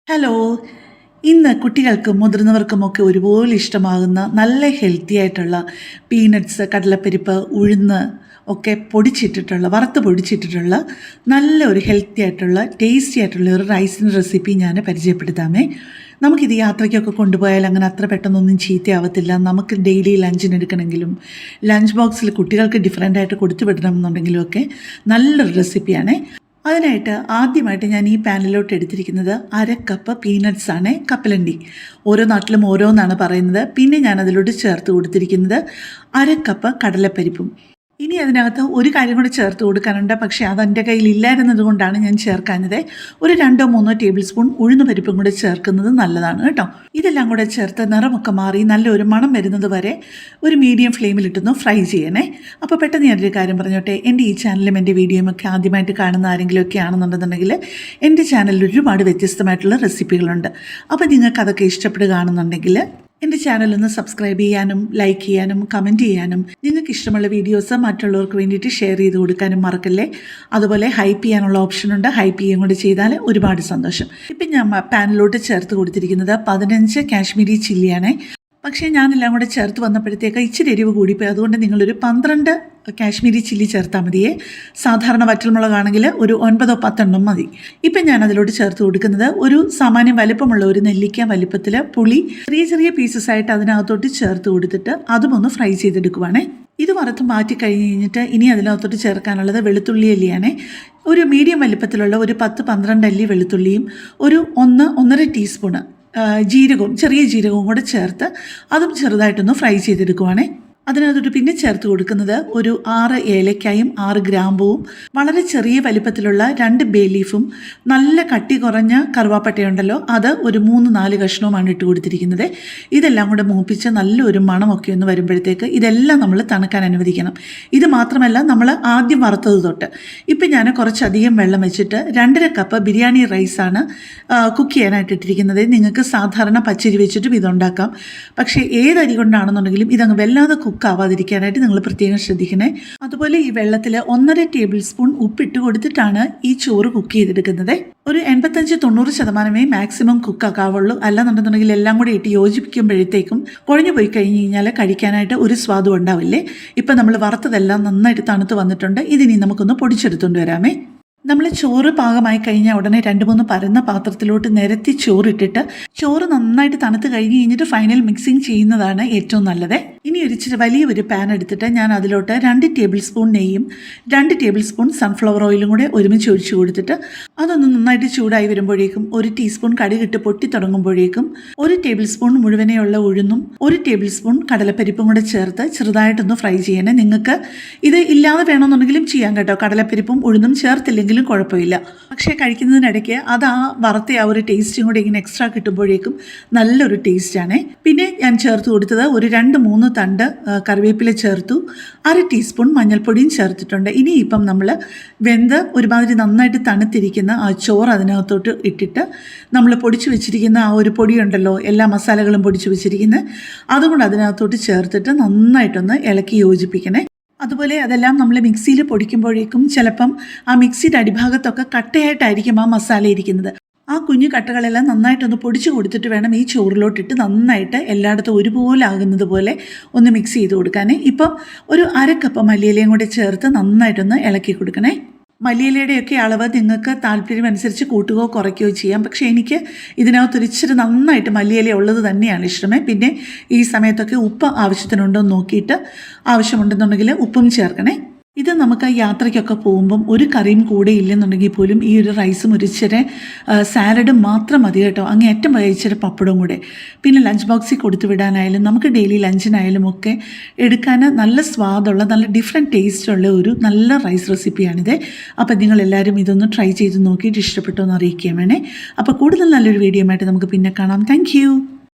Hello. ഇന്ന് കുട്ടികൾക്കും മുതിർന്നവർക്കുമൊക്കെ ഒരുപോലെ ഇഷ്ടമാകുന്ന നല്ല ഹെൽത്തി ആയിട്ടുള്ള പീനട്ട്സ്, കടലപ്പരിപ്പ്, ഉഴുന്ന് ഒക്കെ പൊടിച്ചിട്ടിട്ടുള്ള വറുത്ത് പൊടിച്ചിട്ടിട്ടുള്ള നല്ല ഒരു ഹെൽത്തി ആയിട്ടുള്ള ടേസ്റ്റി ആയിട്ടുള്ള ഒരു റൈസിൻ്റെ റെസിപ്പി ഞാൻ പരിചയപ്പെടുത്താമേ. നമുക്കിത് യാത്രയ്ക്കൊക്കെ കൊണ്ടുപോയാൽ അങ്ങനെ അത്ര പെട്ടെന്നൊന്നും ചീത്തയാവത്തില്ല. നമുക്ക് ഡെയിലി ലഞ്ചിന് എടുക്കണമെങ്കിലും ലഞ്ച് ബോക്സിൽ കുട്ടികൾക്ക് ഡിഫറെൻ്റായിട്ട് കൊടുത്തു വിടണം എന്നുണ്ടെങ്കിലും ഒക്കെ നല്ലൊരു റെസിപ്പിയാണ്. അതിനായിട്ട് ആദ്യമായിട്ട് ഞാൻ ഈ പാനിലോട്ട് എടുത്തിരിക്കുന്നത് 1/2 കപ്പ് പീനട്ട്സ് ആണ്. കപ്പലണ്ടി ഓരോ നാട്ടിലും ഓരോന്നാണ് പറയുന്നത്. പിന്നെ ഞാൻ അതിലോട്ട് ചേർത്ത് കൊടുത്തിരിക്കുന്നത് 1/2 കപ്പ് കടലപ്പരിപ്പും. ഇനി അതിനകത്ത് ഒരു കാര്യം കൂടി ചേർത്ത് കൊടുക്കാനുണ്ട്, പക്ഷേ അതെൻ്റെ കയ്യിൽ ഇല്ലായിരുന്നത് കൊണ്ടാണ് ഞാൻ ചേർക്കാഞ്ഞത്. ഒരു 2-3 ടേബിൾ സ്പൂൺ ഉഴുന്ന് പരിപ്പും കൂടെ ചേർക്കുന്നത് നല്ലതാണ് കേട്ടോ. ഇതെല്ലാം കൂടെ ചേർത്ത് നിറമൊക്കെ മാറി നല്ലൊരു മണം വരുന്നത് വരെ ഒരു മീഡിയം ഫ്ലെയിമിലിട്ടൊന്ന് ഫ്രൈ ചെയ്യണേ. അപ്പോൾ പെട്ടെന്ന് ഞാനൊരു കാര്യം പറഞ്ഞോട്ടെ, എൻ്റെ ഈ ചാനലും എൻ്റെ വീഡിയോയും ഒക്കെ ആദ്യമായിട്ട് കാണുന്ന ആരെങ്കിലുമൊക്കെ ആണെന്നുണ്ടെന്നുണ്ടെങ്കിൽ എൻ്റെ ചാനലിൽ ഒരുപാട് വ്യത്യസ്തമായിട്ടുള്ള റെസിപ്പികളുണ്ട്. അപ്പോൾ നിങ്ങൾക്ക് അതൊക്കെ ഇഷ്ടപ്പെടുകയാണെന്നുണ്ടെങ്കിൽ എൻ്റെ ചാനലൊന്ന് സബ്സ്ക്രൈബ് ചെയ്യാനും ലൈക്ക് ചെയ്യാനും കമൻറ്റ് ചെയ്യാനും നിങ്ങൾക്ക് ഇഷ്ടമുള്ള വീഡിയോസ് മറ്റുള്ളവർക്ക് വേണ്ടിയിട്ട് ഷെയർ ചെയ്ത് കൊടുക്കാനും മറക്കല്ലേ. അതുപോലെ ഹൈപ്പ് ചെയ്യാനുള്ള ഓപ്ഷനുണ്ട്, ഹൈപ്പ് ചെയ്യുകയും കൂടി ചെയ്താൽ ഒരുപാട് സന്തോഷം. ഇപ്പം ഞാൻ പാനിലോട്ട് ചേർത്ത് കൊടുത്തിരിക്കുന്നത് 15 കാശ്മീരി ചില്ലിയാണ്. പക്ഷേ ഞാനെല്ലാം കൂടെ ചേർത്ത് വന്നപ്പോഴത്തേക്ക് ഇച്ചിരി എരിവ് കൂടിപ്പോയി. അതുകൊണ്ട് നിങ്ങളൊരു 12 കാശ്മീരി ചില്ലി ചേർത്താൽ മതിയേ. സാധാരണ വറ്റൽമുളകാണെങ്കിൽ ഒരു 9-10 മതി. ഇപ്പം ഞാൻ അതിലോട്ട് ചേർത്ത് കൊടുക്കുന്നത് ഒരു സാമാന്യം വലിപ്പമുള്ള ഒരു നെല്ലിക്ക വലിപ്പത്തിൽ പുളി ചെറിയ ചെറിയ പീസസ് ആയിട്ട് അതിനകത്തോട്ട് ചേർത്ത് കൊടുത്തിട്ട് അതും ഒന്ന് ഫ്രൈ ചെയ്തെടുക്കുവാണേ. ഇത് വറുത്ത് മാറ്റി കഴിഞ്ഞിട്ട് ഇനി അതിനകത്തോട്ട് ചേർക്കാനുള്ളത് വെളുത്തുള്ളി അല്ലിയാണ്. ഒരു മീഡിയം വലിപ്പത്തിലുള്ള ഒരു 10-12 അല്ലി വെളുത്തുള്ളിയും ഒരു 1-1.5 ടീസ്പൂണ് ജീരകവും ചെറിയ ജീരകവും കൂടെ ചേർത്ത് അതും ചെറുതായിട്ടൊന്ന് ഫ്രൈ ചെയ്തെടുക്കുവാണേ. അതിനകത്തോട്ട് പിന്നെ ചേർത്ത് കൊടുക്കുന്നത് ഒരു 6 ഏലക്കായും 6 ഗ്രാമ്പൂവും വളരെ ചെറിയ വലിപ്പത്തിലുള്ള 2 ബേ ലീഫും നല്ല കട്ടി കുറഞ്ഞ കറുവാപ്പട്ടയുണ്ടല്ലോ അത് ഒരു 3-4 കഷ്ണവുമാണ് ഇട്ട് കൊടുത്തിരിക്കുന്നത്. ഇതെല്ലാം കൂടെ മൂപ്പിച്ച് നല്ലൊരു മണമൊക്കെ ഒന്ന് വരുമ്പോഴത്തേക്ക് ഇതെല്ലാം നമ്മൾ തണുക്കാൻ അനുവദിക്കണം. ഇത് മാത്രമല്ല, നമ്മൾ ആദ്യം വറുത്തത് തൊട്ട് ഇപ്പം ഞാൻ കുറച്ചധികം വെള്ളം വെച്ചിട്ട് 2.5 കപ്പ് ബിരിയാണി റൈസാണ് കുക്ക് ചെയ്യാനായിട്ട് ഇട്ടിരിക്കുന്നത്. നിങ്ങൾക്ക് സാധാരണ പച്ചരി വെച്ചിട്ടും ഇതുണ്ടാക്കാം. പക്ഷേ ഏതരി കൊണ്ടാണെന്നുണ്ടെങ്കിലും ഇതങ്ങ് വല്ലാതെ കുക്കാവാതിരിക്കാനായിട്ട് നിങ്ങൾ പ്രത്യേകം ശ്രദ്ധിക്കണേ. അതുപോലെ ഈ വെള്ളത്തിൽ 1.5 ടേബിൾ സ്പൂൺ ഉപ്പിട്ട് കൊടുത്തിട്ടാണ് ഈ ചോറ് കുക്ക് ചെയ്തെടുക്കുന്നത്. ഒരു 85-90% മാക്സിമം കുക്കാക്കാവുള്ളൂ. അല്ലാന്നുണ്ടെന്നുണ്ടെങ്കിൽ എല്ലാം കൂടി ഇട്ട് യോജിപ്പിക്കുമ്പോഴത്തേക്കും കുഴഞ്ഞു പോയി കഴിഞ്ഞ് കഴിഞ്ഞാൽ കഴിക്കാനായിട്ട് ഒരു സ്വാദും ഉണ്ടാവില്ലേ. ഇപ്പം നമ്മൾ വറുത്തതെല്ലാം നന്നായിട്ട് തണുത്ത് വന്നിട്ടുണ്ട്. ഇതിനി നമുക്കൊന്ന് പൊടിച്ചെടുത്തുകൊണ്ട് വരാമേ. നമ്മൾ ചോറ് പാകമായി കഴിഞ്ഞാൽ ഉടനെ 2-3 പരന്ന പാത്രത്തിലോട്ട് നിരത്തി ചോറിട്ടിട്ട് ചോറ് നന്നായിട്ട് തണുത്ത് കഴിഞ്ഞ് കഴിഞ്ഞിട്ട് ഫൈനൽ മിക്സിങ് ചെയ്യുന്നതാണ് ഏറ്റവും നല്ലത്. ഇനി ഇച്ചിരി വലിയൊരു പാൻ എടുത്തിട്ട് ഞാൻ അതിലോട്ട് 2 ടേബിൾ സ്പൂൺ നെയ്യും 2 ടേബിൾ സ്പൂൺ സൺഫ്ലവർ ഓയിലും കൂടെ ഒരുമിച്ച് ഒഴിച്ചു കൊടുത്തിട്ട് അതൊന്ന് നന്നായിട്ട് ചൂടായി വരുമ്പോഴേക്കും 1 ടീസ്പൂൺ കടുകിട്ട് പൊട്ടി തുടങ്ങുമ്പോഴേക്കും 1 ടേബിൾ സ്പൂൺ മുഴുവനെയുള്ള ഉഴുന്നും 1 ടേബിൾ സ്പൂൺ കടലപ്പരിപ്പും കൂടെ ചേർത്ത് ചെറുതായിട്ടൊന്ന് ഫ്രൈ ചെയ്യണേ. നിങ്ങൾക്ക് ഇത് ഇല്ലാതെ വേണമെന്നുണ്ടെങ്കിലും ചെയ്യാം കേട്ടോ. കടലപ്പരിപ്പും ഉഴുന്നും ചേർത്തില്ലെങ്കിൽ കുഴപ്പമില്ല. പക്ഷേ കഴിക്കുന്നതിനിടയ്ക്ക് അത് ആ വറുത്ത ആ ഒരു ടേസ്റ്റും കൂടി ഇങ്ങനെ എക്സ്ട്രാ കിട്ടുമ്പോഴേക്കും നല്ലൊരു ടേസ്റ്റാണ്. പിന്നെ ഞാൻ ചേർത്ത് കൊടുത്തത് ഒരു 2-3 തണ്ട് കറിവേപ്പില ചേർത്തു. 1/2 ടീസ്പൂൺ മഞ്ഞൾപ്പൊടിയും ചേർത്തിട്ടുണ്ട്. ഇനിയിപ്പം നമ്മൾ വെന്ത് ഒരുമാതിരി നന്നായിട്ട് തണുത്തിരിക്കുന്ന ആ ചോറ് അതിനകത്തോട്ട് ഇട്ടിട്ട് നമ്മൾ പൊടിച്ചു വെച്ചിരിക്കുന്ന ആ ഒരു പൊടിയുണ്ടല്ലോ, എല്ലാ മസാലകളും പൊടിച്ചു വെച്ചിരിക്കുന്നത് അതും കൂടെ അതിനകത്തോട്ട് ചേർത്തിട്ട് നന്നായിട്ടൊന്ന് ഇളക്കി യോജിപ്പിക്കണേ. അതുപോലെ അതെല്ലാം നമ്മൾ മിക്സിയിൽ പൊടിക്കുമ്പോഴേക്കും ചിലപ്പം ആ മിക്സിയുടെ അടിഭാഗത്തൊക്കെ കട്ടയായിട്ടായിരിക്കും ആ മസാല ഇരിക്കുന്നത്. ആ കുഞ്ഞു കട്ടകളെല്ലാം നന്നായിട്ടൊന്ന് പൊടിച്ചു കൊടുത്തിട്ട് വേണം ഈ ചോറിലോട്ടിട്ട് നന്നായിട്ട് എല്ലായിടത്തും ഒരുപോലെ ആകുന്നത് പോലെ ഒന്ന് മിക്സ് ചെയ്ത് കൊടുക്കാനേ. ഇപ്പം ഒരു 1/2 കപ്പ് മല്ലിയിലയും കൂടി ചേർത്ത് നന്നായിട്ടൊന്ന് ഇളക്കി കൊടുക്കണേ. മല്ലിയിലയുടെയൊക്കെ അളവ് നിങ്ങൾക്ക് താല്പര്യം അനുസരിച്ച് കൂട്ടുകയോ കുറയ്ക്കുകയോ ചെയ്യാം. പക്ഷേ എനിക്ക് ഇതിനകത്തൊരു ഇച്ചിരി നന്നായിട്ട് മല്ലിയില ഉള്ളത് തന്നെയാണ് ഇഷ്ടമേ. പിന്നെ ഈ സമയത്തൊക്കെ ഉപ്പ് ആവശ്യത്തിനുണ്ടോ എന്ന് നോക്കിയിട്ട് ആവശ്യമുണ്ടെന്നുണ്ടെങ്കിൽ ഉപ്പും ചേർക്കണേ. ഇത് നമുക്ക് യാത്രയ്ക്കൊക്കെ പോകുമ്പം ഒരു കറിയും കൂടെ ഇല്ലെന്നുണ്ടെങ്കിൽ പോലും ഈ ഒരു റൈസും ഒരു ഇച്ചിരി സാലഡും മാത്രം മതി കേട്ടോ. അങ്ങേയറ്റം പോയ ഇച്ചിരി പപ്പടവും കൂടെ പിന്നെ ലഞ്ച് ബോക്സിൽ കൊടുത്തു വിടാനായാലും നമുക്ക് ഡെയിലി ലഞ്ചിനായാലും ഒക്കെ എടുക്കാൻ നല്ല സ്വാദുള്ള നല്ല ഡിഫറെൻറ്റ് ടേസ്റ്റുള്ള ഒരു നല്ല റൈസ് റെസിപ്പിയാണിത്. അപ്പോൾ നിങ്ങളെല്ലാവരും ഇതൊന്ന് ട്രൈ ചെയ്ത് നോക്കിയിട്ട് ഇഷ്ടപ്പെട്ടോ എന്ന് അറിയിക്കാൻ വേണേ. അപ്പോൾ കൂടുതൽ നല്ലൊരു വീഡിയോ ആയിട്ട് നമുക്ക് പിന്നെ കാണാം. താങ്ക്